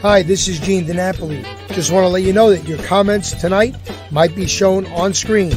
Hi, this is DiNapoli. Just want to let you know that your comments tonight might be shown on screen.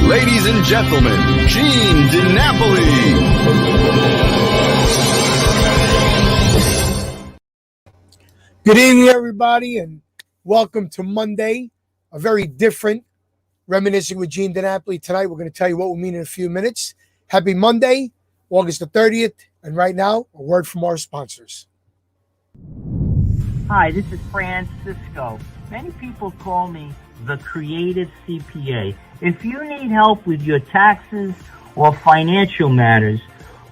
Ladies and gentlemen, DiNapoli. Good evening, everybody, and welcome to Monday, a very different Reminiscing with DiNapoli. Tonight, we're going to tell you what we mean in a few minutes. Happy Monday, August the 30th, and right now, a word from our sponsors. Hi, this is Francisco. Many people call me the Creative CPA. If you need help with your taxes or financial matters,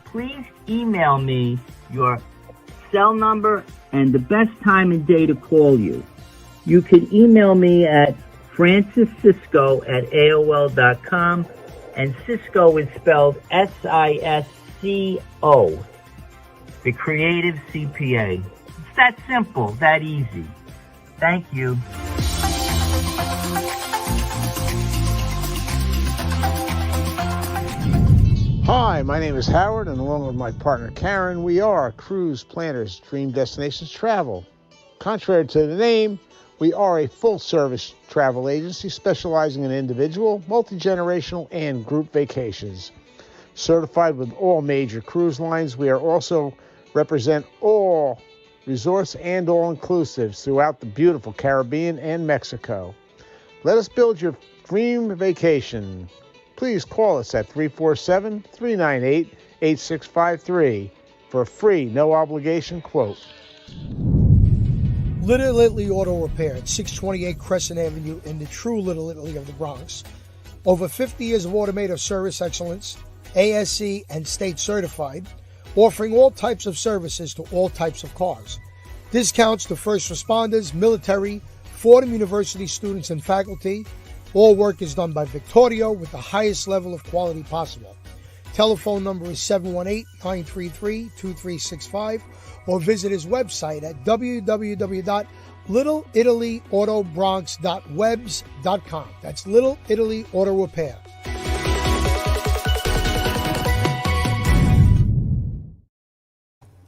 please email me your cell number and the best time and day to call you. You can email me at franciscisco@aol.com, and Cisco is spelled SISCO. The Creative CPA. It's that simple, that easy. Thank you. Hi, my name is Howard, and along with my partner Karen, we are Cruise Planners Dream Destinations Travel. Contrary to the name, we are a full-service travel agency specializing in individual, multi-generational, and group vacations. Certified with all major cruise lines, we are also represent all resorts and all-inclusives throughout the beautiful Caribbean and Mexico. Let us build your dream vacation. Please call us at 347-398-8653 for a free, no-obligation quote. Little Italy Auto Repair at 628 Crescent Avenue in the true Little Italy of the Bronx. Over 50 years of automotive service excellence, ASE and state certified, offering all types of services to all types of cars. Discounts to first responders, military, Fordham University students and faculty. All work is done by Victorio with the highest level of quality possible. Telephone number is 718-933-2365 or visit his website at www.littleitalyAutobronx.webs.com. That's Little Italy Auto Repair.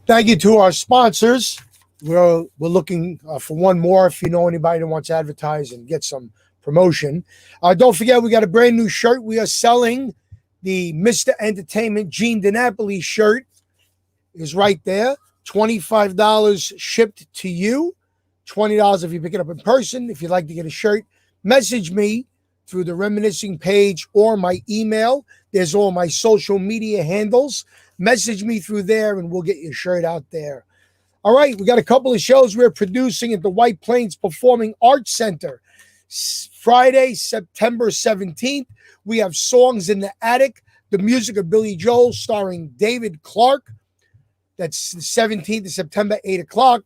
Thank you to our sponsors. We're looking for one more if you know anybody that wants to advertise and get some promotion. Don't forget, we got a brand new shirt. We are selling the Mr. Entertainment DiNapoli shirt. Is right there. $25 shipped to you. $20 if you pick it up in person. If you'd like to get a shirt, message me through the Reminiscing page or my email. There's all my social media handles. Message me through there and we'll get your shirt out there. All right, we got a couple of shows we're producing at the White Plains Performing Arts Center. Friday, September 17th, we have Songs in the Attic, the music of Billy Joel starring David Clark. That's the 17th of September, 8 o'clock.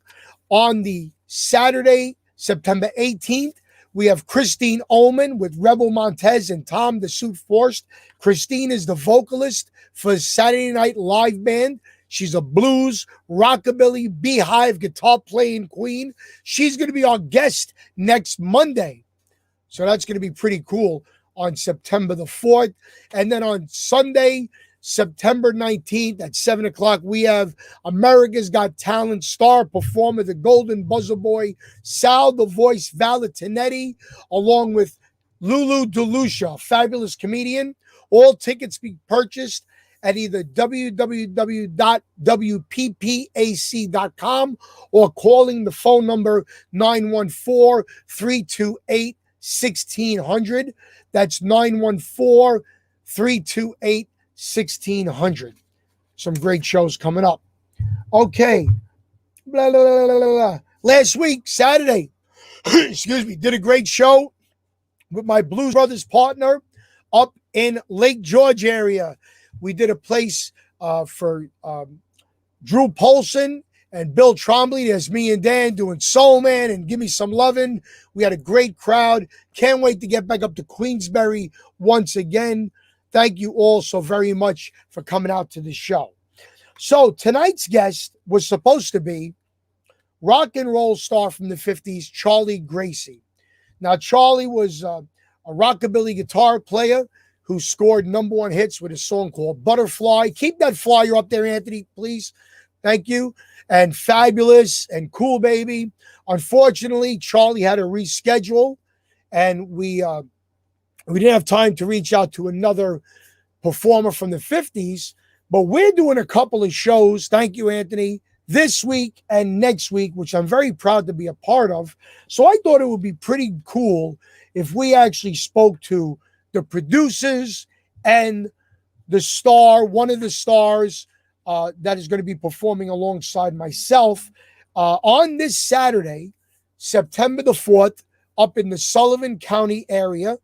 On the Saturday, September 18th, We have Christine Ullman with Rebel Montez and Tom the Suit Forst. Christine is the vocalist for Saturday Night Live Band. She's a blues, rockabilly, beehive guitar playing queen. She's going to be our guest next Monday. So that's going to be pretty cool on September the 4th. And then on Sunday, September 19th at 7 o'clock, we have America's Got Talent star performer, the Golden Buzzer Boy, Sal the Voice Valentinetti, along with Lulu DeLucia, a fabulous comedian. All tickets be purchased at either www.wppac.com or calling the phone number 914-328-1600. That's 914-328-1600. Some great shows coming up. Okay. Blah, blah, blah, blah, blah. Last week, Saturday, excuse me, did a great show with my Blues Brothers partner up in Lake George area. We did a place for Drew Polson and Bill Trombley. There's me and Dan doing Soul Man and Give Me Some Lovin'. We had a great crowd. Can't wait to get back up to Queensbury once again. Thank you all so very much for coming out to the show. So tonight's guest was supposed to be rock and roll star from the 50s, Charlie Gracie. Now, Charlie was a rockabilly guitar player who scored #1 hits with a song called Butterfly. Keep that flyer up there, Anthony, please. Thank you. And Fabulous and Cool Baby. Unfortunately, Charlie had to reschedule, and we didn't have time to reach out to another performer from the 50s, but we're doing a couple of shows, thank you, Anthony, this week and next week, which I'm very proud to be a part of. So I thought it would be pretty cool if we actually spoke to the producers and the star, one of the stars that is going to be performing alongside myself on this Saturday, September the 4th, up in the Sullivan County area.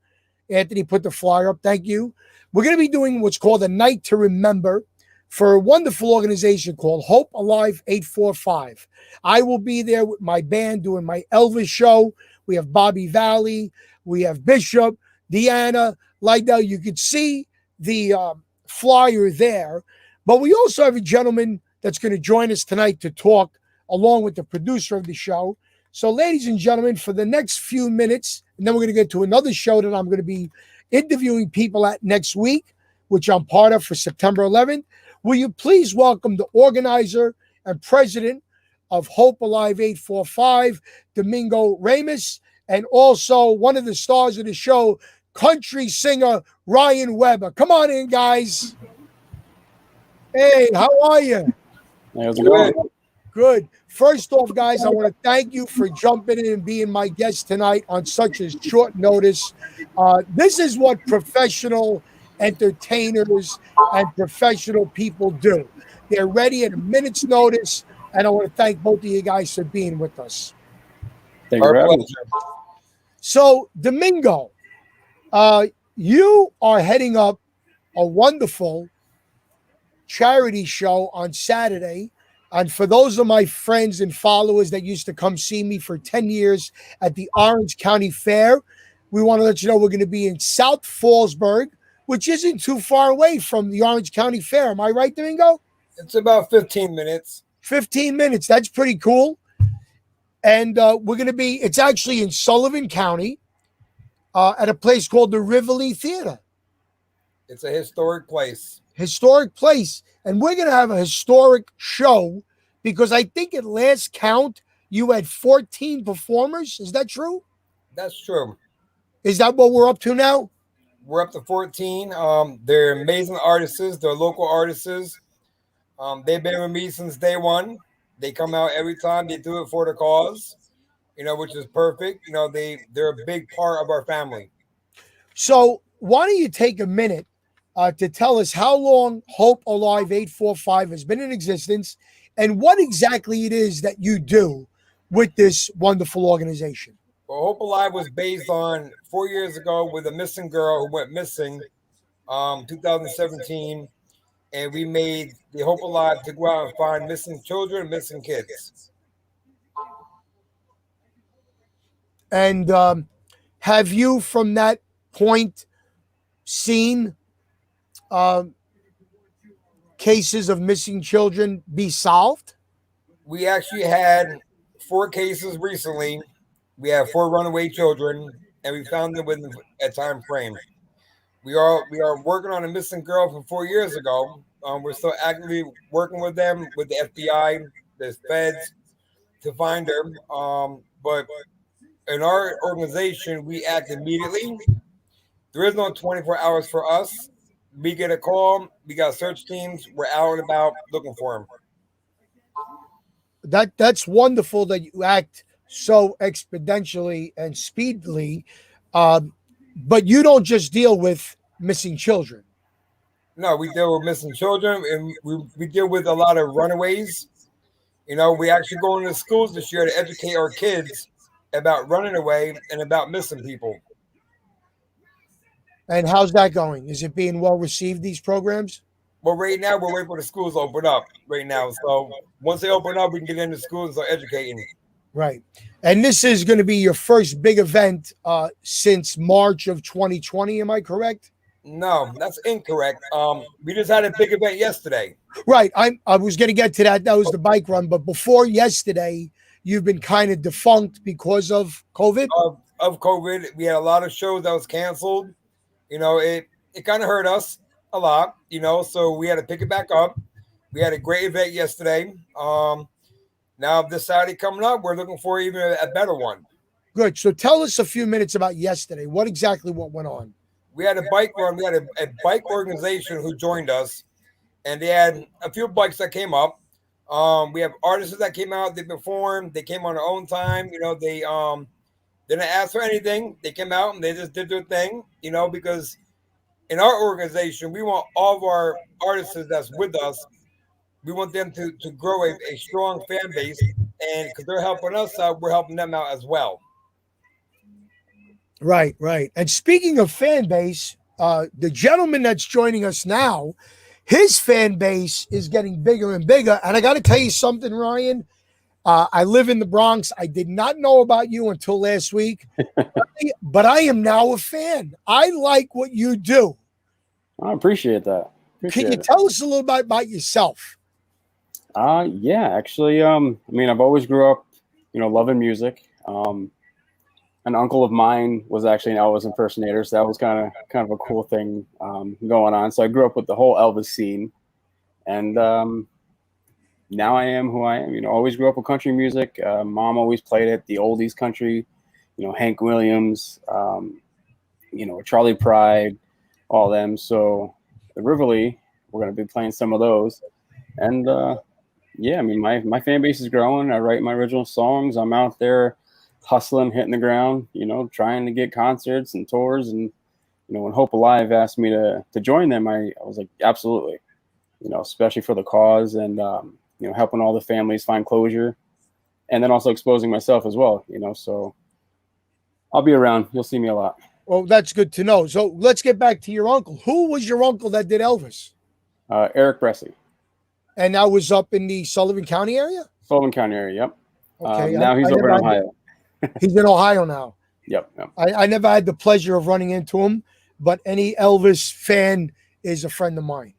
Anthony put the flyer up. Thank you. We're going to be doing what's called a Night to Remember for a wonderful organization called Hope Alive 845. I will be there with my band doing my Elvis show. We have Bobby Valley. We have Bishop, Deanna, Lydell. You could see the flyer there. But we also have a gentleman that's going to join us tonight to talk along with the producer of the show. So, ladies and gentlemen, for the next few minutes, and then we're going to get to another show that I'm going to be interviewing people at next week, which I'm part of for September 11th. Will you please welcome the organizer and president of Hope Alive 845, Domingo Ramos, and also one of the stars of the show, country singer Ryan Weber. Come on in, guys. Hey, how are you? How's it going? Good. First off, guys, I want to thank you for jumping in and being my guest tonight on such a short notice. This is what professional entertainers and professional people do. They're ready at a minute's notice, and I want to thank both of you guys for being with us. Thank you for having me. So, Domingo, you are heading up a wonderful charity show on Saturday. And for those of my friends and followers that used to come see me for 10 years at the Orange County Fair, we want to let you know we're going to be in South Fallsburg, which isn't too far away from the Orange County Fair. Am I right, Domingo? It's about 15 minutes. 15 minutes. That's pretty cool. And we're going to be, it's actually in Sullivan County at a place called the Rivoli Theater. It's a historic place. Historic place. And we're going to have a historic show because I think at last count, you had 14 performers. Is that true? That's true. Is that what we're up to now? We're up to 14. They're amazing artists. They're local artists. They've been with me since day one. They come out every time. They do it for the cause, which is perfect. They're a big part of our family. So why don't you take a minute to tell us how long Hope Alive 845 has been in existence and what exactly it is that you do with this wonderful organization. Well, Hope Alive was based on 4 years ago with a missing girl who went missing 2017. And we made the Hope Alive to go out and find missing children and missing kids. And Have you, from that point, seen cases of missing children be solved? We actually had 4 cases recently. We have 4 runaway children, and we found them within a time frame. We are working on a missing girl from 4 years ago. We're still actively working with them, with the FBI, the feds, to find her. But in our organization, we act immediately. There is no 24 hours for us. We get a call. We got search teams. We're out and about looking for them. That's wonderful that you act so exponentially and speedily. But you don't just deal with missing children. No, we deal with missing children, and we deal with a lot of runaways. We actually go into schools this year to educate our kids about running away and about missing people. And how's that going? Is it being well received, these programs? Well, right now, we're waiting for the schools to open up right now. So once they open up, we can get into schools and start educating. Right. And this is going to be your first big event since March of 2020. Am I correct? No, that's incorrect. We just had a big event yesterday. Right. I was going to get to that. That was the bike run. But before yesterday, you've been kind of defunct because of COVID? Of COVID. We had a lot of shows that was canceled. It kind of hurt us a lot, so we had to pick it back up. We had a great event yesterday. Now this Saturday coming up, we're looking for even a better one. Good. So tell us a few minutes about yesterday. What went on? We had a bike run. We had a bike organization who joined us, and they had a few bikes that came up. We have artists that came out. They performed. They came on their own time. They didn't ask for anything. They came out and they just did their thing. Because in our organization, we want all of our artists that's with us. We want them to grow a strong fan base, and because they're helping us out, we're helping them out as well. Right. And speaking of fan base, the gentleman that's joining us now, his fan base is getting bigger and bigger. And I got to tell you something, Ryan. I live in the Bronx. I did not know about you until last week, but I am now a fan. I like what you do. I appreciate that. Can you tell us a little bit about yourself? Yeah, actually, I've always grew up, loving music. An uncle of mine was actually an Elvis impersonator, so that was kind of a cool thing going on. So I grew up with the whole Elvis scene, and now I am who I am. Always grew up with country music. Mom always played it, the oldies country, Hank Williams, Charlie Pride, all them. So the Rivoli, we're going to be playing some of those, and my fan base is growing. I write my original songs. I'm out there hustling, hitting the ground, trying to get concerts and tours. And, when Hope Alive asked me to join them, I was like, absolutely, especially for the cause and, helping all the families find closure, and then also exposing myself as well, so I'll be around. You'll see me a lot. Well, that's good to know. So let's get back to your uncle. Who was your uncle that did Elvis? Eric Bressie. And that was up in the Sullivan County area? Sullivan County area, yep. Okay. Now he's over in Ohio. He's in Ohio now. Yep. I never had the pleasure of running into him, but any Elvis fan is a friend of mine.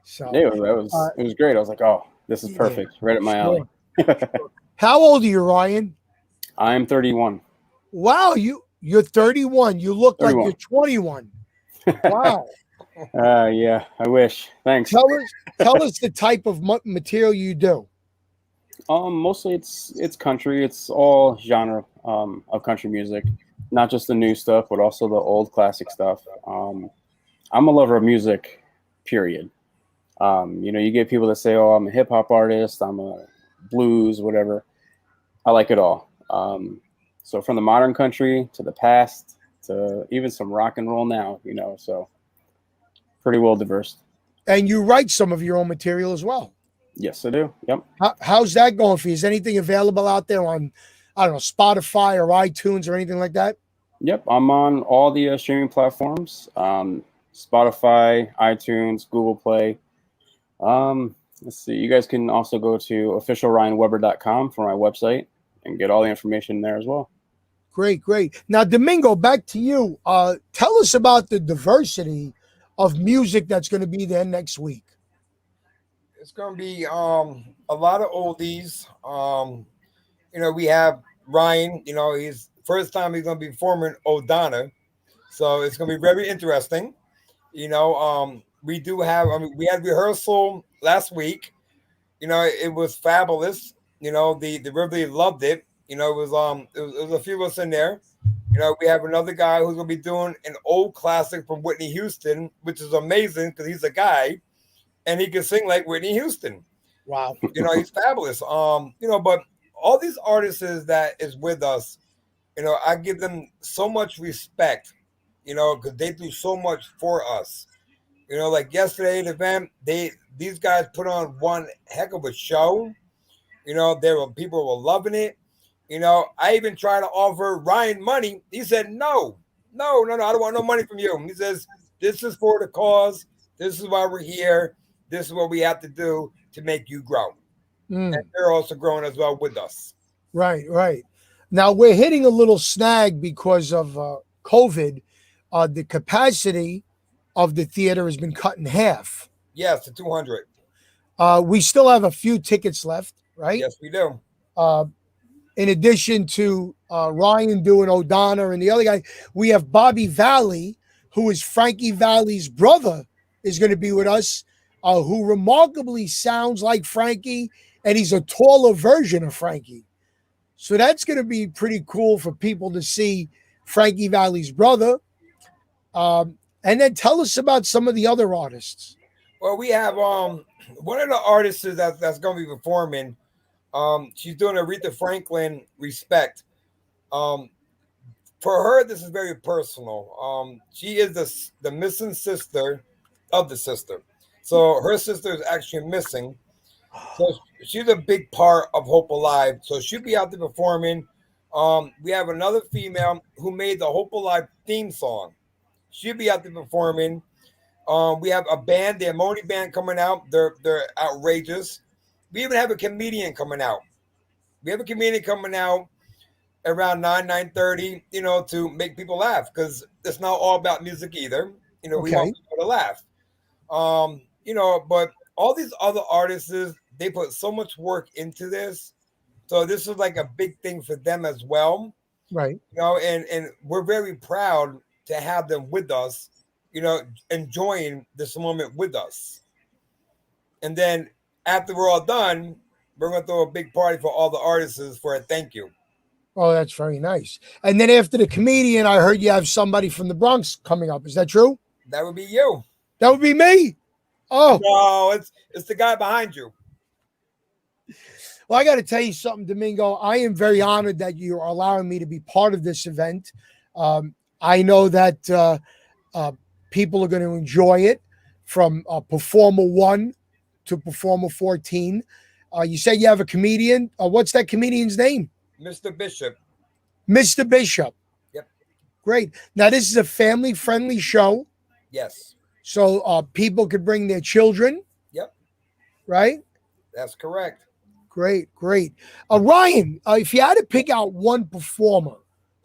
So yeah, it was great. I was like, oh, this is perfect. Yeah, right at my alley. How old are you, Ryan? I'm 31. Wow, you're 31. You look 31. Like you're 21. Wow. Yeah, I wish. Thanks. Tell us the type of material you do. Mostly it's country. It's all genre of country music, not just the new stuff, but also the old classic stuff. I'm a lover of music, period. You get people that say, "Oh, I'm a hip hop artist. I'm a blues, whatever." I like it all. So from the modern country to the past to even some rock and roll now, so pretty well diverse. And you write some of your own material as well. Yes, I do. Yep. How's that going for you? Is anything available out there on, I don't know, Spotify or iTunes or anything like that? Yep. I'm on all the streaming platforms, Spotify, iTunes, Google Play. Let's see. You guys can also go to officialryanweber.com for my website and get all the information there as well. Great, great. Now, Domingo, back to you. Tell us about the diversity of music that's going to be there next week. It's going to be a lot of oldies. We have Ryan. He's first time he's going to be performing O'Donna, so it's going to be very interesting. We do have. I mean, we had rehearsal last week. It was fabulous. The really loved it. It was a few of us in there. We have another guy who's going to be doing an old classic from Whitney Houston, which is amazing because he's a guy and he can sing like Whitney Houston. Wow. He's fabulous. But all these artists that is with us, I give them so much respect, because they do so much for us. Like yesterday, the event, these guys put on one heck of a show. People were loving it. I even tried to offer Ryan money. He said, no, I don't want no money from you. He says, this is for the cause. This is why we're here. This is what we have to do to make you grow. And they're also growing as well with us. Right, right. Now, we're hitting a little snag because of COVID. The capacity of the theater has been cut in half. Yes, to 200. We still have a few tickets left, right? Yes, we do. In addition to Ryan doing O'Donna and the other guy, we have Bobby Valley, who is Frankie Valli's brother, is going to be with us, who remarkably sounds like Frankie, and he's a taller version of Frankie. So that's going to be pretty cool for people to see Frankie Valli's brother. And then tell us about some of the other artists. Well, we have one of the artists that's going to be performing. She's doing Aretha Franklin respect. For her, this is very personal. She is the missing sister of the sister. So her sister is actually missing. So she's a big part of Hope Alive. So she'll be out there performing. We have another female who made the Hope Alive theme song. She'll be out there performing. We have a band, the Amoni Band, coming out. They're outrageous. We even have a comedian coming out. We have a comedian coming out around 9:30, to make people laugh, because it's not all about music either. We want people to laugh. But all these other artists, they put so much work into this. So this is like a big thing for them as well. Right. And we're very proud to have them with us, enjoying this moment with us. And then after we're all done, we're going to throw a big party for all the artists for a thank you. Oh, that's very nice. And then after the comedian, I heard you have somebody from the Bronx coming up. Is that true? That would be you. That would be me. Oh. No, it's the guy behind you. Well, I got to tell you something, Domingo. I am very honored that you're allowing me to be part of this event. I know that people are going to enjoy it, from Performer 1 to Performer 14. You say you have a comedian. What's that comedian's name? Mr. Bishop. Mr. Bishop. Yep. Great. Now, this is a family-friendly show. Yes. So people could bring their children. Yep. Right? That's correct. Great, great. Ryan, if you had to pick out one performer,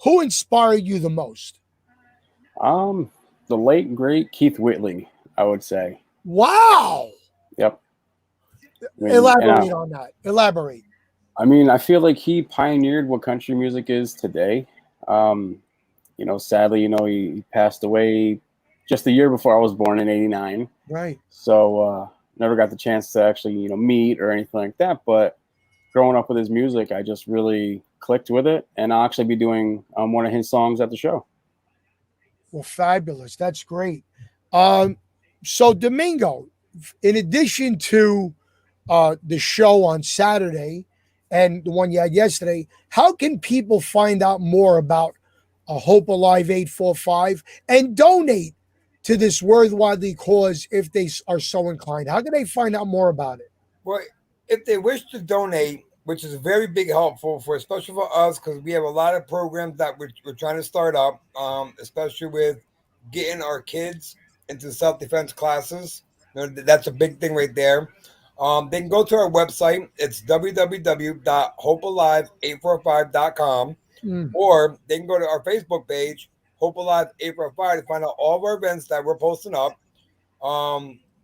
who inspired you the most? The late, great Keith Whitley, I would say. Wow. Yep. Elaborate on that. Elaborate. I mean, I feel like he pioneered what country music is today. Sadly, he passed away just the year before I was born in '89. Right. So never got the chance to actually, meet or anything like that. But growing up with his music, I just really clicked with it. And I'll actually be doing one of his songs at the show. Well, fabulous. That's great. So, Domingo, in addition to the show on Saturday and the one you had yesterday, how can people find out more about Hope Alive 845 and donate to this worthwhile cause if they are so inclined? How can they find out more about it? Well, if they wish to donate, which is very big helpful especially for us, because we have a lot of programs that we're trying to start up, especially with getting our kids into self-defense classes. That's a big thing right there. They can go to our website. It's www.hopealive845.com, or they can go to our Facebook page, Hope Alive 845, to find out all of our events that we're posting up.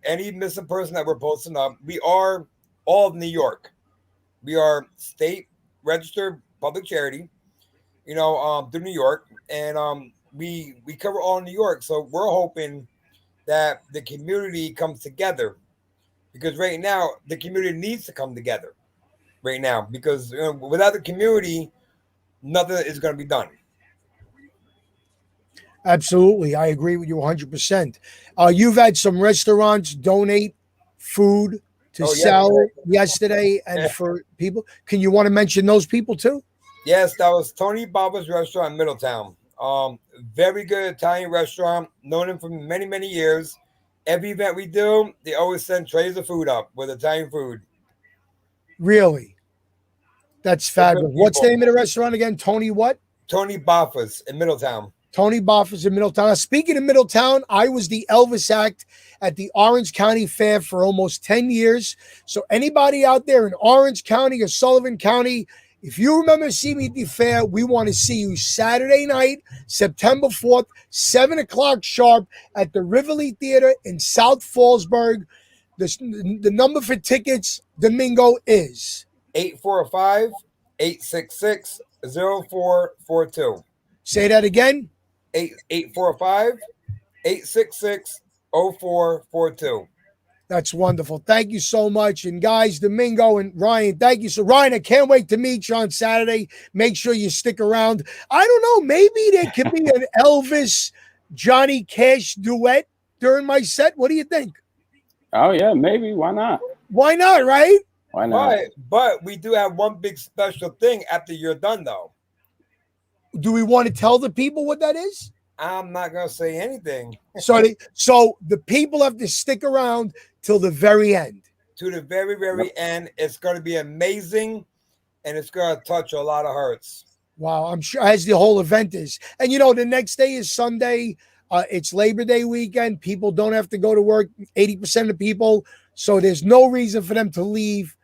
Any missing person that we're posting up. We are all of New York. We are state registered public charity, through New York, and we cover all New York. So we're hoping that the community comes together, because right now the community needs to come together right now, because without the community, nothing is going to be done. Absolutely. I agree with you 100%. You've had some restaurants donate food to sell yesterday and for people. Can you want to mention those people too? Yes, that was Tony Baba's restaurant in Middletown. Very good Italian restaurant, known him for many, many years. Every event we do, they always send trays of food up with Italian food. Really? That's fabulous. What's the name of the restaurant again? Tony what? Tony Baffa's in Middletown. Tony Baffa's in Middletown. Now, speaking of Middletown, I was the Elvis act at the Orange County Fair for almost 10 years. So anybody out there in Orange County or Sullivan County, if you remember seeing me at the fair, we want to see you Saturday night, September 4th, 7 o'clock sharp at the Rivoli Theater in South Fallsburg. The number for tickets, Domingo, is 845-866-0442. Say that again. 845-866-0442. That's wonderful. Thank you so much. And guys, Domingo and Ryan, thank you. So Ryan, I can't wait to meet you on Saturday. Make sure you stick around. I don't know, maybe there could be an Elvis Johnny Cash duet during my set. What do you think? Oh yeah, maybe. Why not? Why not, right? Why not? But we do have one big special thing after you're done, though. Do we want to tell the people what that is? I'm not going to say anything. So the people have to stick around till the very end. To the very, very end. It's going to be amazing, and it's going to touch a lot of hearts. Wow, I'm sure, as the whole event is. And, the next day is Sunday. It's Labor Day weekend. People don't have to go to work, 80% of people. So there's no reason for them to leave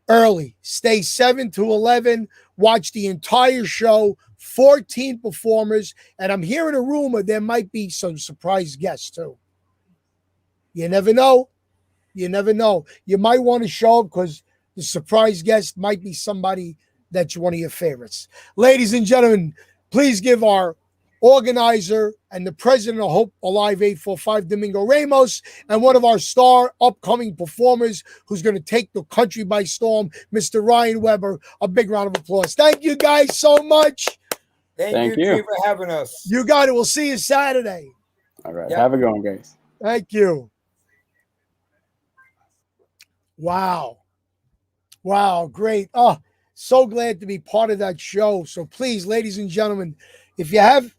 early. Stay 7 to 11. Watch the entire show. 14 performers. And I'm hearing a rumor there might be some surprise guests too. You never know. You never know. You might want to show up because the surprise guest might be somebody that's one of your favorites. Ladies and gentlemen, please give our organizer and the president of Hope Alive 845, Domingo Ramos, and one of our star upcoming performers who's going to take the country by storm, Mr. Ryan Weber. A big round of applause. Thank you guys so much. Thank you for having us. You got it. We'll see you Saturday. All right. Yep. Have a good one, guys. Thank you. Wow. Great. Oh, so glad to be part of that show. So please, ladies and gentlemen, if you have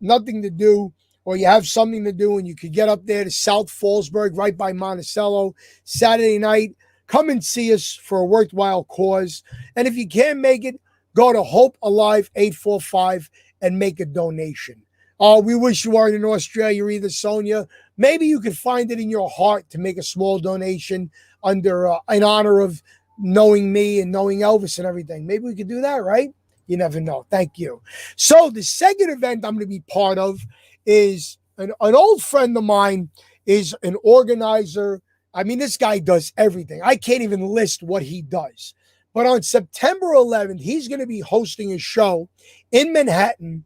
nothing to do or you have something to do and you could get up there to South Fallsburg right by Monticello Saturday night, come and see us for a worthwhile cause. And if you can't make it, go to Hope Alive 845 and make a donation. We wish you weren't in Australia either, Sonia. Maybe you could find it in your heart to make a small donation under in honor of knowing me and knowing Elvis and everything. Maybe we could do that, right? You never know. Thank you. So the second event I'm going to be part of is an old friend of mine is an organizer. I mean, this guy does everything. I can't even list what he does. But on September 11th, he's going to be hosting a show in Manhattan.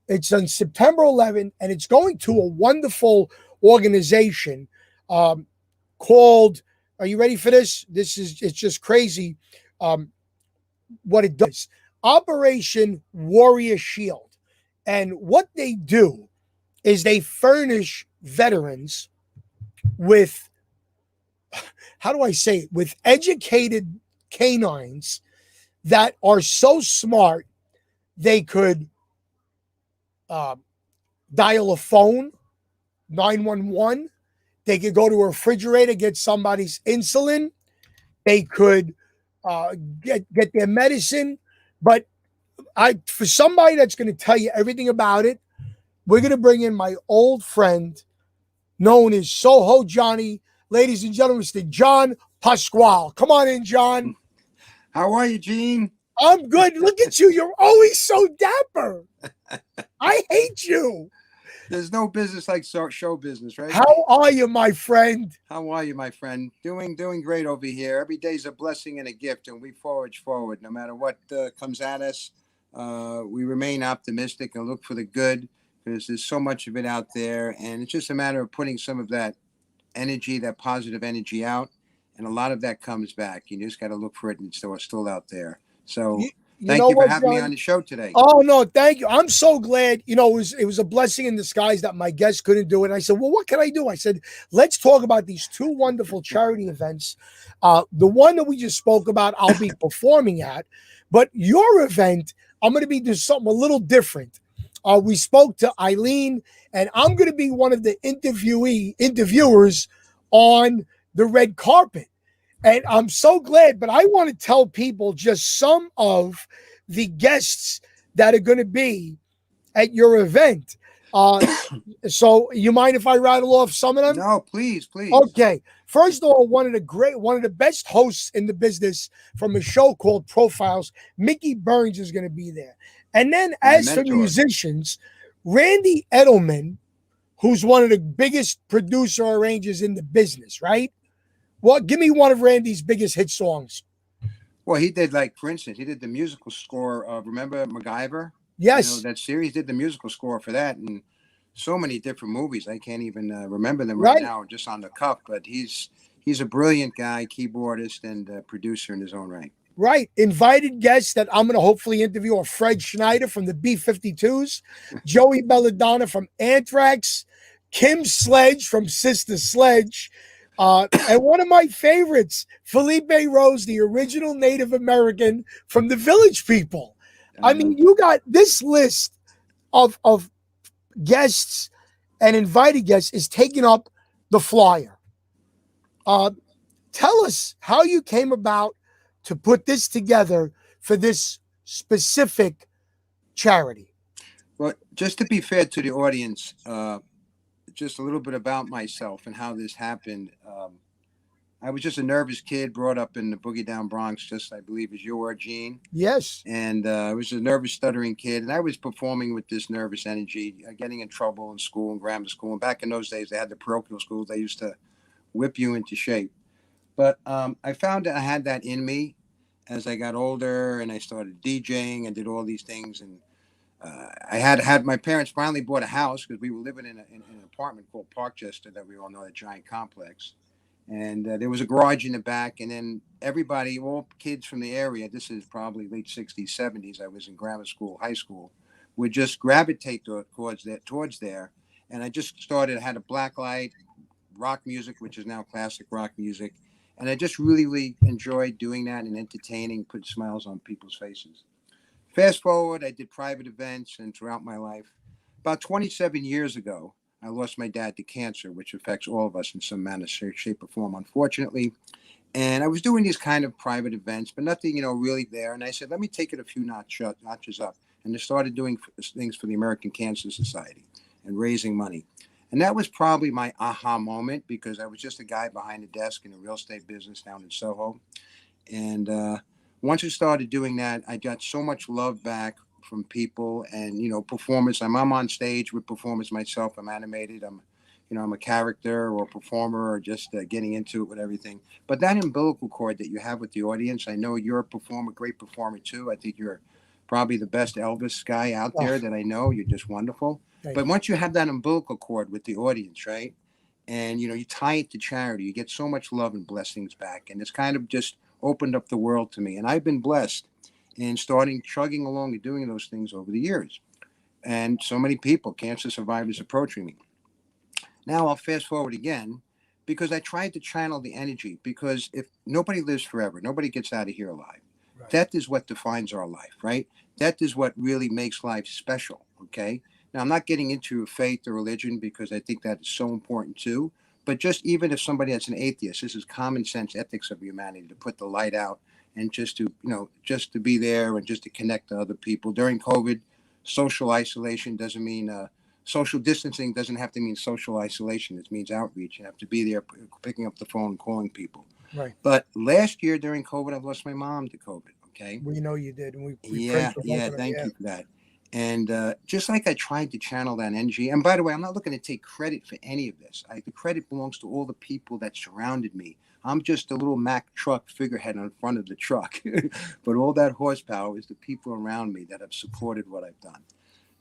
It's on September 11th, and it's going to a wonderful organization called, are you ready for this? It's just crazy what it does. Operation Warrior Shield. And what they do is they furnish veterans with, how do I say it, with educated canines that are so smart they could dial a phone, 911. They could go to a refrigerator, get somebody's insulin. They could get their medicine. But for somebody that's going to tell you everything about it, we're going to bring in my old friend known as Soho Johnny. Ladies and gentlemen, Mr. John Pasquale. Come on in, John. How are you, Gene? I'm good. Look at you. You're always so dapper. I hate you. There's no business like show business, right? How are you, my friend? How are you, my friend? Doing great over here. Every day's a blessing and a gift, and we forge forward. No matter what comes at us, we remain optimistic and look for the good because there's so much of it out there, and it's just a matter of putting some of that energy, that positive energy out, and a lot of that comes back. You just got to look for it, and it's still out there. So thank you for having me on the show today. Oh no, thank you. I'm so glad. You know, it was a blessing in disguise that my guest couldn't do it. And I said, well, what can I do? I said, let's talk about these two wonderful charity events. The one that we just spoke about, I'll be performing at, but your event, I'm going to be doing something a little different. We spoke to Eileen, and I'm going to be one of the interviewers on the red carpet. And I'm so glad, but I want to tell people just some of the guests that are going to be at your event. So you mind if I rattle off some of them? No, please. Okay. First of all, one of the best hosts in the business from a show called Profiles, Mickey Burns is going to be there. And then as for musicians, Randy Edelman, who's one of the biggest producer arrangers in the business, right? Well, give me one of Randy's biggest hit songs. Well, he did, like, for instance, he did the musical score of, remember MacGyver? Yes. You know, that series, did the musical score for that, and so many different movies. I can't even remember them right now, just on the cuff, but he's a brilliant guy, keyboardist, and producer in his own right. Right. Invited guests that I'm going to hopefully interview are Fred Schneider from the B-52s, Joey Belladonna from Anthrax, Kim Sledge from Sister Sledge, and one of my favorites, Felipe Rose, the original Native American from the Village People. I mean, you got this list of guests and invited guests is taking up the flyer. Tell us how you came about to put this together for this specific charity. Well, just to be fair to the audience, just a little bit about myself and how this happened. I was just a nervous kid brought up in the boogie down Bronx, just I believe as you were, Gene. Yes. And I was a nervous, stuttering kid, and I was performing with this nervous energy, getting in trouble in school and grammar school. And back in those days, they had the parochial schools. They used to whip you into shape. But I found that I had that in me as I got older, and I started DJing and did all these things. And I had my parents finally bought a house because we were living in an apartment called Parkchester that we all know, a giant complex. And there was a garage in the back, and then everybody, all kids from the area, this is probably late 60s, 70s, I was in grammar school, high school, would just gravitate towards there. And I just started, I had a black light, rock music, which is now classic rock music. And I just really enjoyed doing that and entertaining, put smiles on people's faces. Fast forward, I did private events, and throughout my life, about 27 years ago, I lost my dad to cancer, which affects all of us in some manner, shape, or form, unfortunately. And I was doing these kind of private events, but nothing, really there. And I said, let me take it a few notches up. And I started doing things for the American Cancer Society and raising money. And that was probably my aha moment, because I was just a guy behind the desk in a real estate business down in Soho. And once I started doing that, I got so much love back from people and, performance. I'm on stage with performance myself. I'm animated. I'm a character or a performer or just getting into it with everything. But that umbilical cord that you have with the audience, I know you're a performer, great performer too. I think you're probably the best Elvis guy out there that I know. You're just wonderful. But once you have that umbilical cord with the audience, right? And, you tie it to charity, you get so much love and blessings back. And it's kind of just opened up the world to me. And I've been blessed in chugging along and doing those things over the years. And so many people, cancer survivors, approaching me. Now I'll fast forward again, because I tried to channel the energy, because if nobody lives forever, nobody gets out of here alive. Right. Death is what defines our life, right? Death is what really makes life special, okay? Now, I'm not getting into faith or religion, because I think that is so important too. But just even if somebody that's an atheist, this is common sense ethics of humanity, to put the light out and just to, just to be there and just to connect to other people. During COVID, social isolation doesn't mean, social distancing doesn't have to mean social isolation. It means outreach. You have to be there, picking up the phone, calling people. Right. But last year during COVID, I lost my mom to COVID. Okay. We know you did, and we prayed Yeah, for both yeah. of them. Thank Yeah. you for that. And just like I tried to channel that energy, and by the way, I'm not looking to take credit for any of this. The credit belongs to all the people that surrounded me. I'm just a little Mack truck figurehead on the front of the truck, but all that horsepower is the people around me that have supported what I've done.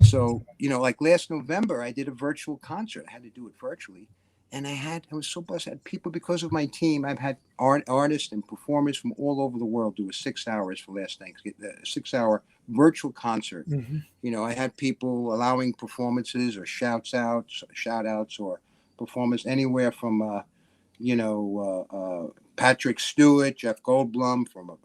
So, like last November, I did a virtual concert. I had to do it virtually. And I was so blessed. I had people because of my team. I've had artists and performers from all over the world do a 6 hours for last Thanksgiving, a 6 hour virtual concert. Hmm. I had people allowing performances or shout outs or performance anywhere from, Patrick Stewart, Jeff Goldblum from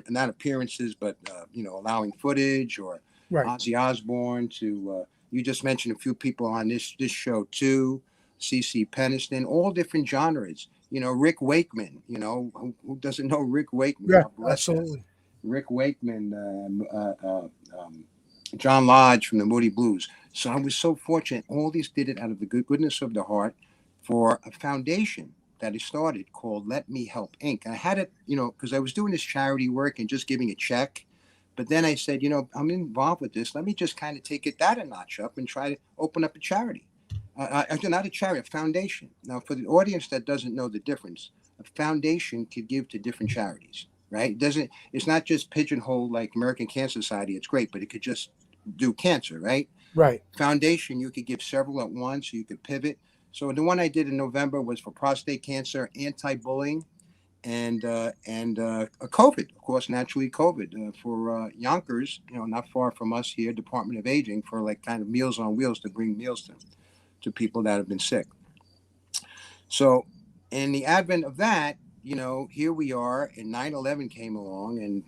not appearances, but, allowing footage, or Right. Ozzy Osbourne to, you just mentioned a few people on this show too, CC Peniston, all different genres. Rick Wakeman, who doesn't know Rick Wakeman? Yeah. God bless him. Absolutely. Rick Wakeman, John Lodge from the Moody Blues. So I was so fortunate. All these did it out of the goodness of the heart for a foundation that I started called Let Me Help Inc. And I had it, because I was doing this charity work and just giving a check. But then I said, I'm involved with this. Let me just kind of take it that a notch up and try to open up a charity. Not a charity, a foundation. Now, for the audience that doesn't know the difference, a foundation could give to different charities, right? It's not just pigeonholed like American Cancer Society. It's great, but it could just do cancer, right? Right. Foundation, you could give several at once, so you could pivot. So the one I did in November was for prostate cancer, anti-bullying, and a COVID, of course, naturally COVID for Yonkers, not far from us here, Department of Aging, for like kind of Meals on Wheels to bring meals to people that have been sick. So in the advent of that, here we are, and 9/11 came along, and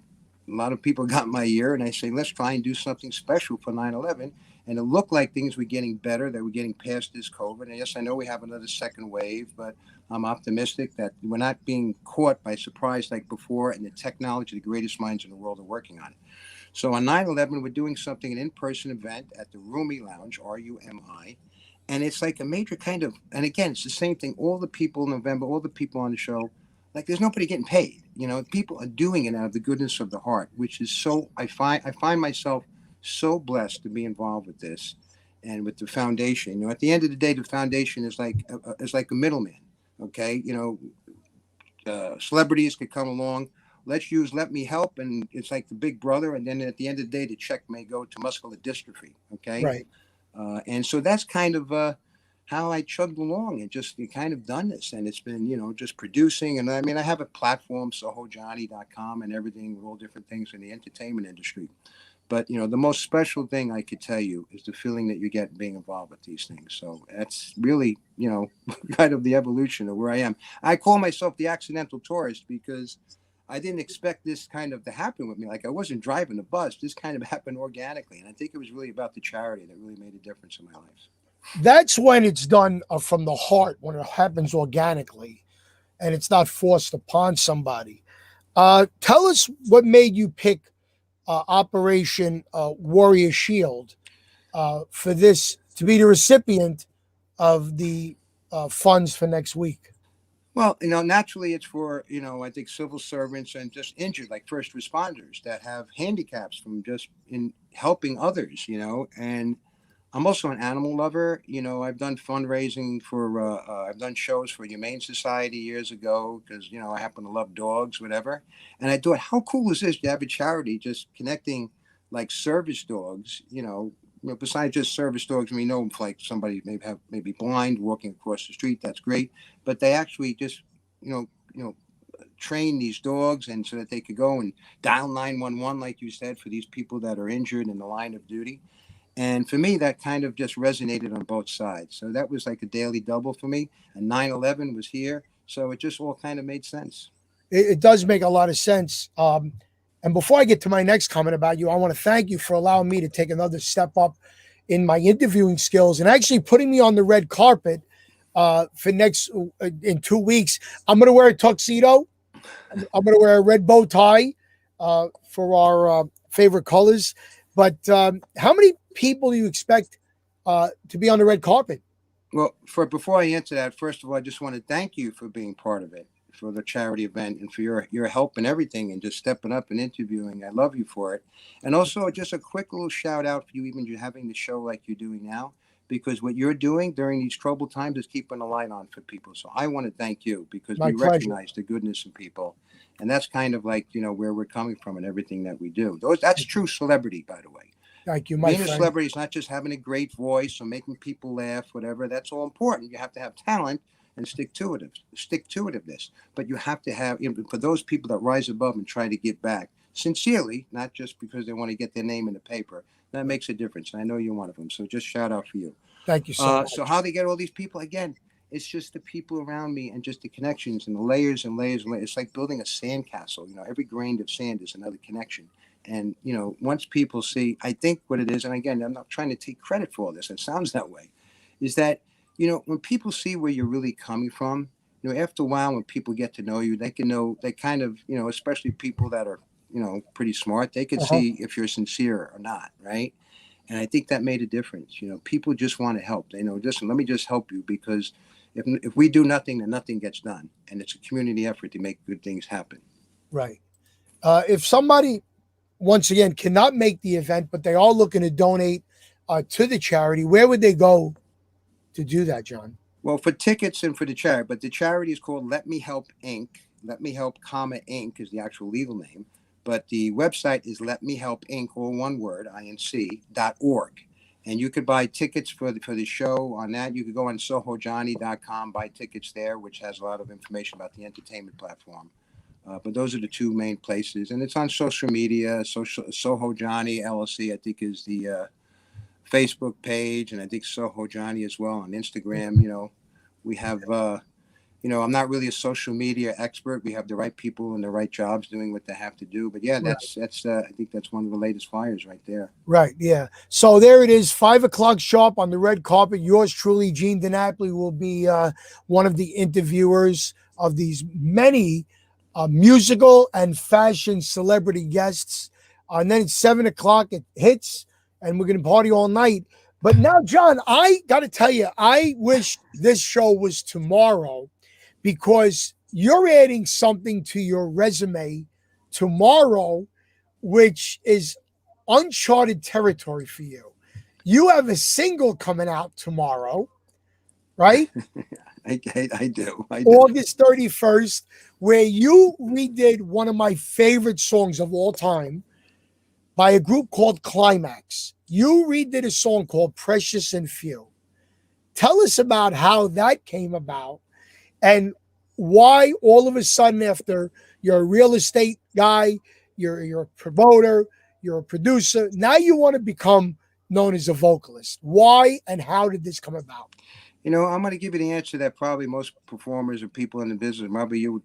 a lot of people got my ear, and I say, let's try and do something special for 9/11. And it looked like things were getting better, that we're getting past this COVID. And yes, I know we have another second wave, but I'm optimistic that we're not being caught by surprise like before, and the technology, the greatest minds in the world are working on it. So on 9/11, we're doing something, an in-person event at the Rumi Lounge, RUMI. And it's like a major kind of, and again, it's the same thing. All the people in November, all the people on the show, like there's nobody getting paid. People are doing it out of the goodness of the heart, which is so, I find myself so blessed to be involved with this and with the foundation. At the end of the day, the foundation is like a middleman. Okay. Celebrities could come along. Let's use Let Me Help, and it's like the big brother. And then at the end of the day, the check may go to muscular dystrophy. Okay. Right. And so that's kind of how I chugged along and just kind of done this. And it's been, just producing. And I mean, I have a platform, sohojohnny.com, and everything with all different things in the entertainment industry. But, the most special thing I could tell you is the feeling that you get being involved with these things. So that's really, kind of the evolution of where I am. I call myself the accidental tourist because I didn't expect this kind of to happen with me. Like I wasn't driving a bus. This kind of happened organically. And I think it was really about the charity that really made a difference in my life. That's when it's done from the heart, when it happens organically and it's not forced upon somebody. Tell us what made you pick Operation Warrior Shield for this to be the recipient of the funds for next week. Well, naturally it's for, I think civil servants and just injured, like first responders that have handicaps from just in helping others, and I'm also an animal lover. I've done fundraising for, I've done shows for Humane Society years ago because, I happen to love dogs, whatever. And I thought, how cool is this to have a charity just connecting like service dogs, besides just service dogs, if like somebody maybe blind walking across the street, that's great. But they actually just, train these dogs and so that they could go and dial 911, like you said, for these people that are injured in the line of duty. And for me, that kind of just resonated on both sides. So that was like a daily double for me. And 9/11 was here. So it just all kind of made sense. It does make a lot of sense. And before I get to my next comment about you, I want to thank you for allowing me to take another step up in my interviewing skills and actually putting me on the red carpet for in 2 weeks. I'm going to wear a tuxedo. I'm going to wear a red bow tie for our favorite colors. But how many people do you expect to be on the red carpet? Well, before I answer that, first of all, I just want to thank you for being part of it. for the charity event and for your help and everything and just stepping up and interviewing. I love you for it. And also just a quick little shout out for you, even you having the show like you're doing now, because what you're doing during these troubled times is keeping the light on for people. So I want to thank you because My we pleasure. recognize the goodness in people. And that's kind of like, where we're coming from and everything that we do. That's true celebrity, by the way. Thank you, my Being a friend. celebrity is not just having a great voice or making people laugh, whatever. That's all important. You have to have talent and stick to it. But you have to have, for those people that rise above and try to give back sincerely, not just because they want to get their name in the paper. That makes a difference. And I know you're one of them. So just shout out for you. Thank you so much. So how they get all these people? Again, it's just the people around me and just the connections and the layers and layers and layers. It's like building a sandcastle. Every grain of sand is another connection. And, once people see, I think what it is, and again, I'm not trying to take credit for all this, it sounds that way, is that, when people see where you're really coming from, after a while, when people get to know you, they can know, they kind of, especially people that are, pretty smart, they can see if you're sincere or not, right? And I think that made a difference. People just want to help. They know, listen, let me just help you because if we do nothing, then nothing gets done. And it's a community effort to make good things happen. Right. If somebody, once again, cannot make the event, but they are looking to donate to the charity, where would they go to do that, John? Well, for tickets and for the charity, but the charity is called Let Me Help Inc. Let Me Help, Inc. is the actual legal name. But the website is Let Me Help Inc., all one word, inc.org. And you could buy tickets for the show on that. You could go on sohojohnny.com, buy tickets there, which has a lot of information about the entertainment platform. But those are the two main places. And it's on social media. Soho Johnny LLC, I think, is the Facebook page. And I think Soho Johnny as well on Instagram. We have, I'm not really a social media expert. We have the right people in the right jobs doing what they have to do. But yeah, that's I think that's one of the latest flyers right there. Right. Yeah. So there it is, 5:00 sharp on the red carpet. Yours truly, Gene DiNapoli, will be one of the interviewers of these many musical and fashion celebrity guests. And then it's 7:00, it hits, and we're going to party all night. But now, John, I got to tell you, I wish this show was tomorrow because you're adding something to your resume tomorrow, which is uncharted territory for you. You have a single coming out tomorrow, right? I do. August 31st, where you redid one of my favorite songs of all time by a group called Climax. You redid a song called Precious and Few. Tell us about how that came about and why all of a sudden, after you're a real estate guy, you're a promoter, you're a producer, now you want to become known as a vocalist. Why and how did this come about? I'm going to give you the answer that probably most performers or people in the business, probably you would,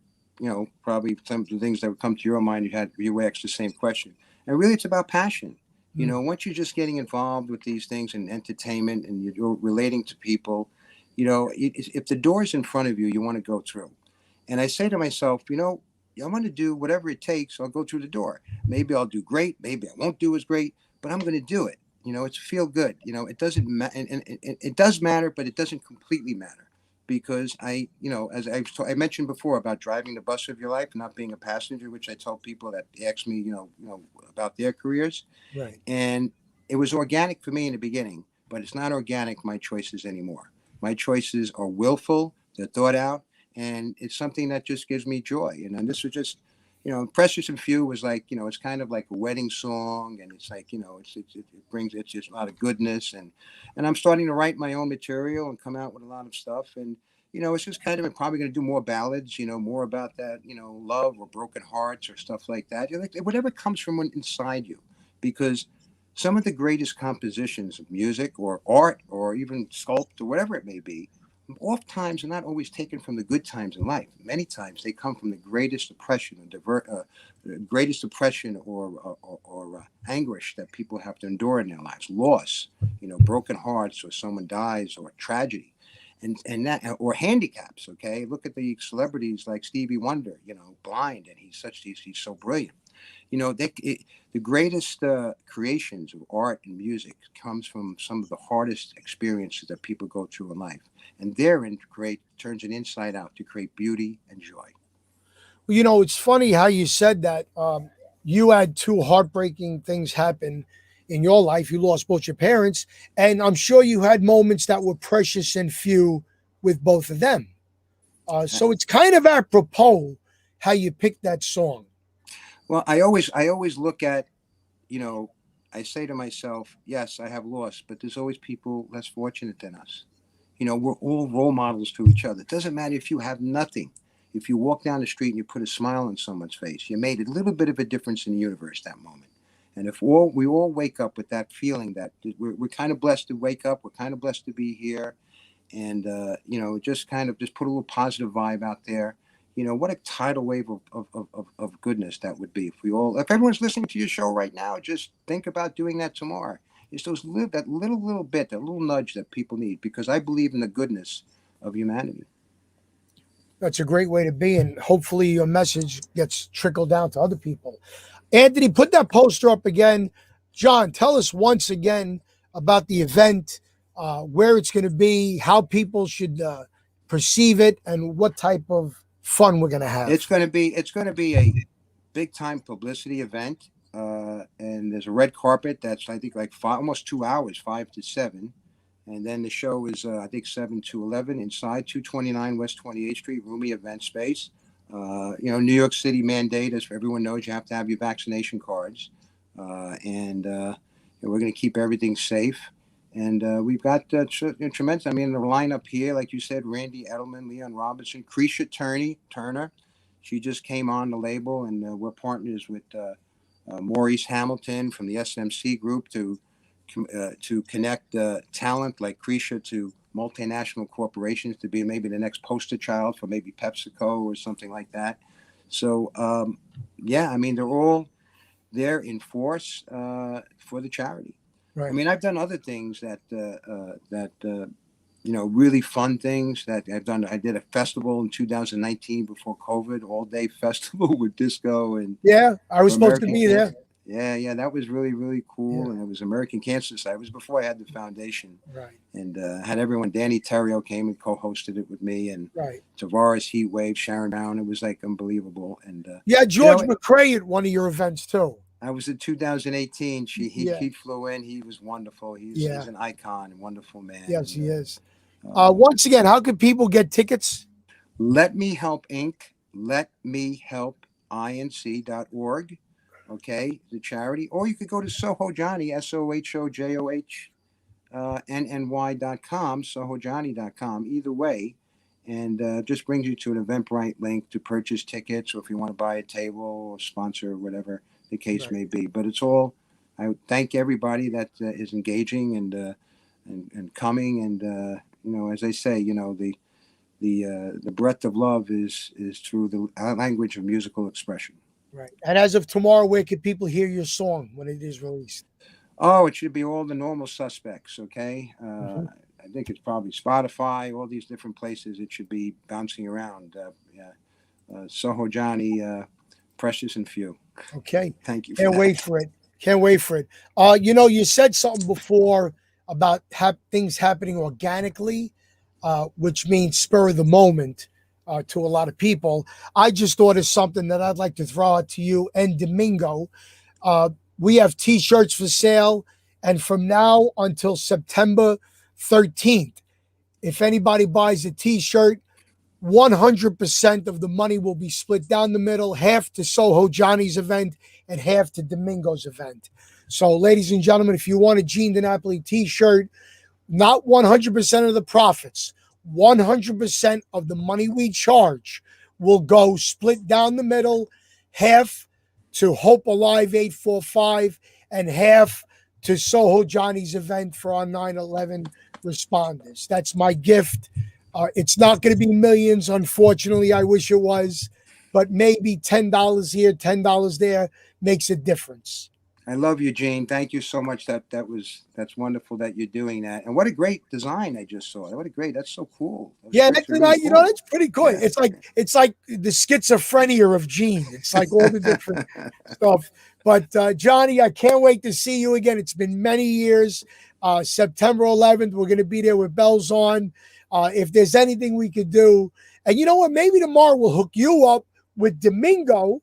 probably some of the things that would come to your mind, you asked the same question. And really, it's about passion. Once you're just getting involved with these things and entertainment and you're relating to people, if the door's in front of you, you want to go through. And I say to myself, I want to do whatever it takes. I'll go through the door. Maybe I'll do great. Maybe I won't do as great, but I'm going to do it. It's feel good. It doesn't matter. And it does matter, but it doesn't completely matter because as I mentioned before about driving the bus of your life and not being a passenger, which I tell people that ask me, about their careers. Right. And it was organic for me in the beginning, but it's not organic, my choices anymore. My choices are willful, they're thought out, and it's something that just gives me joy. And this was just, Precious and Few was like, it's kind of like a wedding song, and it's like, it's just a lot of goodness, and I'm starting to write my own material and come out with a lot of stuff, and it's just kind of, I'm probably going to do more ballads, more about that, love or broken hearts or stuff like that, whatever comes from inside you, because some of the greatest compositions of music or art or even sculpt or whatever it may be, oftentimes are not always taken from the good times in life. Many times they come from the greatest depression or anguish that people have to endure in their lives, loss, broken hearts, or someone dies, or tragedy, and that, or handicaps. Okay, look at the celebrities like Stevie Wonder, blind, and he's so brilliant. The greatest creations of art and music comes from some of the hardest experiences that people go through in life. And therein turns it inside out to create beauty and joy. You know, it's funny how you said that. You had two heartbreaking things happen in your life. You lost both your parents, and I'm sure you had moments that were precious and few with both of them. So it's kind of apropos how you picked that song. Well, I always look at, you know, I say to myself, yes, I have lost, but there's always people less fortunate than us. You know, we're all role models to each other. It doesn't matter if you have nothing. If you walk down the street and you put a smile on someone's face, you made a little bit of a difference in the universe that moment. And if we all wake up with that feeling that we're kind of blessed to wake up, we're kind of blessed to be here, and you know, just kind of just put a little positive vibe out there. You know, what a tidal wave of goodness that would be if we all, if everyone's listening to your show right now, just think about doing that tomorrow. It's that little bit, that little nudge that people need, because I believe in the goodness of humanity. That's a great way to be, and hopefully your message gets trickled down to other people. Anthony, put that poster up again. John, tell us once again about the event, where it's going to be, how people should perceive it, and what type of fun we're going to have. It's going to be a big time publicity event, and there's a red carpet that's, I think, like almost 2 hours, 5 to 7. And then the show is, I think, 7 to 11 inside 229 West 28th Street, roomy event space. You know, New York City mandate, as everyone knows, you have to have your vaccination cards. And we're going to keep everything safe. And we've got tremendous, I mean, the lineup here, like you said, Randy Edelman, Leon Robinson, Cretia Turner. She just came on the label, and we're partners with Maurice Hamilton from the SMC group to connect talent like Cretia to multinational corporations to be maybe the next poster child for maybe PepsiCo or something like that. So, yeah, I mean, they're all there in force for the charity. Right. I mean, I've done other things that you know, really fun things that I've done. I did a festival in 2019 before COVID, all day festival with disco and Yeah, I was supposed to American be there. Yeah, that was really, really cool. Yeah. And it was American Cancer Society. It was before I had the foundation. Right. And had everyone. Danny Terrio came and co-hosted it with me, and Right. Tavares, Heatwave, Sharon Brown. It was like unbelievable. And Yeah, George you know, McRae at one of your events too. I was in 2018. Yeah. He flew in. He was wonderful. He's an icon, a wonderful man. Yes, he is. Uh, Once again, how can people get tickets? Let Me Help Inc. LetMeHelpInc.org. Okay, the charity. Or you could go to Soho Johnny, SOHOJOHNNY.com, SohoJohnny.com, either way. And just brings you to an Eventbrite link to purchase tickets, or if you want to buy a table or sponsor, or whatever the case Right. may be. But it's all, I thank everybody that is engaging and coming. And, you know, as I say, you know, the breadth of love is through the language of musical expression. Right. And as of tomorrow, where can people hear your song when it is released? Oh, it should be all the normal suspects, okay? Mhm. I think it's probably Spotify, all these different places. It should be bouncing around. Soho Johnny, precious and few. Okay. Thank you for Can't that. wait for it. Can't wait for it. You know, you said something before about things happening organically, which means spur of the moment to a lot of people. I just thought of something that I'd like to throw out to you and Domingo. We have T-shirts for sale, and from now until September 13th, if anybody buys a T-shirt, 100% of the money will be split down the middle, half to Soho Johnny's event and half to Domingo's event. So, ladies and gentlemen, if you want a Gene DiNapoli T-shirt, not 100% of the profits, 100% of the money we charge will go split down the middle, half to Hope Alive 845 and half to Soho Johnny's event for our 9/11 responders. That's my gift. It's not going to be millions, unfortunately. I wish it was, but maybe $10 here, $10 there makes a difference. I love you, Gene. Thank you so much. That's wonderful that you're doing that. And what a great design I just saw. That's so cool. Yeah, That's that's really you cool. know, that's pretty cool. Yeah. It's like the schizophrenia of Gene. It's like all the different stuff. But Johnny, I can't wait to see you again. It's been many years. September 11th, we're going to be there with bells on. If there's anything we could do, and you know what, maybe tomorrow we'll hook you up with Domingo,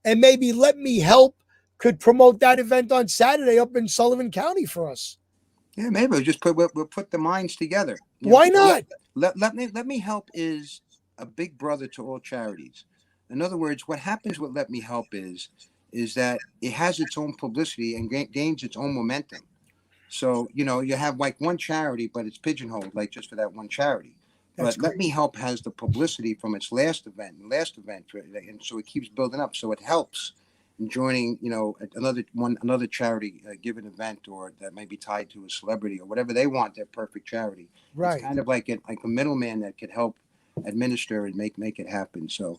and maybe Let Me Help could promote that event on Saturday up in Sullivan County for us. Yeah, maybe we'll put the minds together. Why not? Let me help is a big brother to all charities. In other words, what happens with Let Me Help is that it has its own publicity and gains its own momentum. So, you have like one charity, but it's pigeonholed, like just for that one charity. That's But Let Me Help has the publicity from its last event, and so it keeps building up. So it helps in joining, another charity given event, or that may be tied to a celebrity or whatever they want, their perfect charity. Right. It's kind of like a middleman that could help administer and make it happen. So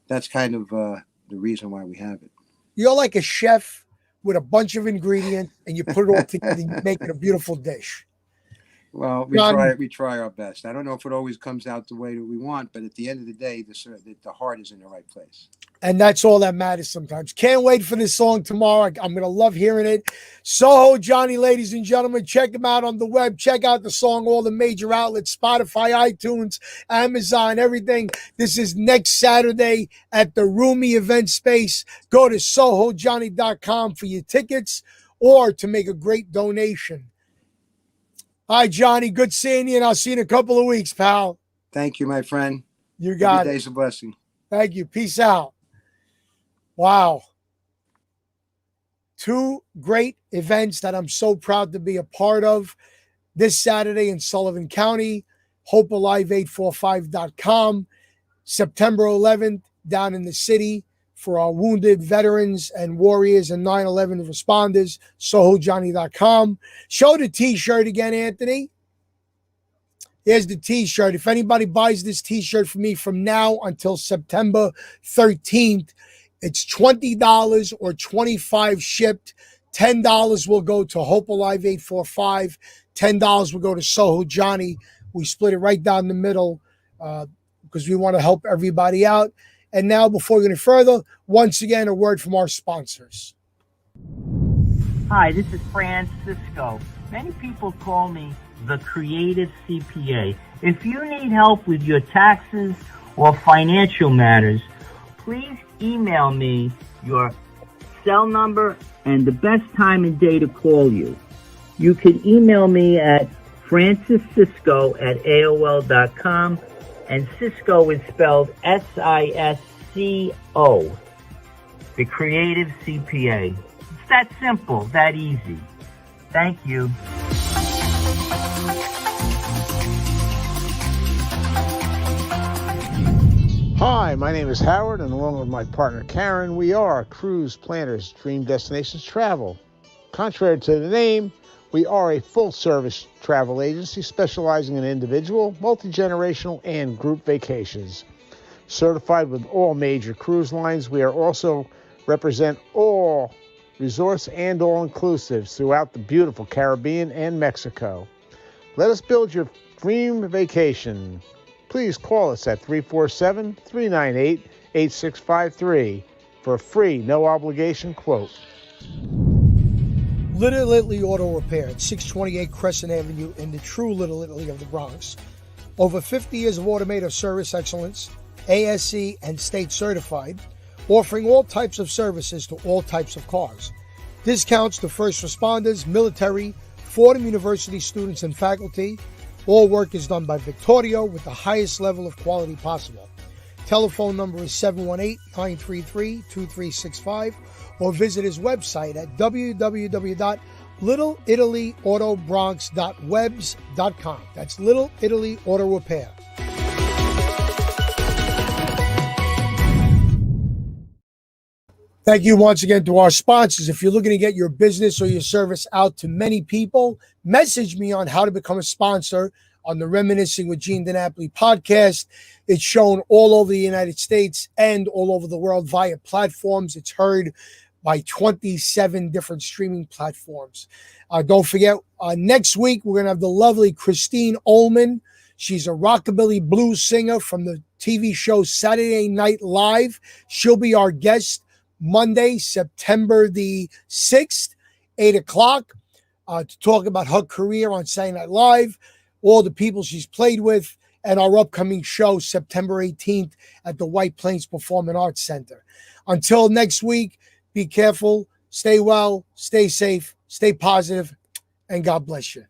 that's kind of the reason why we have it. You're like a chef with a bunch of ingredients, and you put it all together, and you make it a beautiful dish. Well, we try our best. I don't know if it always comes out the way that we want, but at the end of the day, the heart is in the right place. And that's all that matters sometimes. Can't wait for this song tomorrow. I'm going to love hearing it. Soho Johnny, ladies and gentlemen, check him out on the web. Check out the song, all the major outlets, Spotify, iTunes, Amazon, everything. This is next Saturday at the Roomy Event Space. Go to sohojohnny.com for your tickets or to make a great donation. Hi, Johnny. Good seeing you, and I'll see you in a couple of weeks, pal. Thank you, my friend. You got Every it. day's a blessing. Thank you. Peace out. Wow. 2 great events that I'm so proud to be a part of this Saturday in Sullivan County, hopealive845.com, September 11th down in the city for our wounded veterans and warriors and 9/11 responders, sohojohnny.com. Show the t-shirt again, Anthony. Here's the t-shirt. If anybody buys this t-shirt for me from now until September 13th, it's $20 or $25 shipped. $10 will go to Hope Alive 845. $10 will go to Soho Johnny. We split it right down the middle because we want to help everybody out. And now, before we go any further, once again, a word from our sponsors. Hi, this is Francisco. Many people call me the Creative CPA. If you need help with your taxes or financial matters, please email me your cell number and the best time and day to call you. You can email me at franciscisco@aol.com, and Cisco is spelled SISCO. The Creative CPA. It's that simple, that easy. Thank you. Hi, my name is Howard, and along with my partner Karen, we are Cruise Planners Dream Destinations Travel. Contrary to the name, we are a full-service travel agency specializing in individual, multi-generational, and group vacations. Certified with all major cruise lines, we are also represent all resorts and all-inclusives throughout the beautiful Caribbean and Mexico. Let us build your dream vacation. Please call us at 347-398-8653 for a free, no-obligation quote. Little Italy Auto Repair at 628 Crescent Avenue in the true Little Italy of the Bronx. Over 50 years of automotive service excellence, ASE and state certified, offering all types of services to all types of cars. Discounts to first responders, military, Fordham University students and faculty. All work is done by Victorio with the highest level of quality possible. Telephone number is 718-933-2365 or visit his website at www.littleitalyAutoBronx.webs.com. That's Little Italy Auto Repair. Thank you once again to our sponsors. If you're looking to get your business or your service out to many people, message me on how to become a sponsor on the Reminiscing with Gene DiNapoli podcast. It's shown all over the United States and all over the world via platforms. It's heard by 27 different streaming platforms. Don't forget, next week, we're going to have the lovely Christine Ullman. She's a rockabilly blues singer from the TV show Saturday Night Live. She'll be our guest Monday, September the 6th, 8 o'clock, to talk about her career on Saturday Night Live, all the people she's played with, and our upcoming show September 18th at the White Plains Performing Arts Center. Until next week, be careful, stay well, stay safe, stay positive, and God bless you.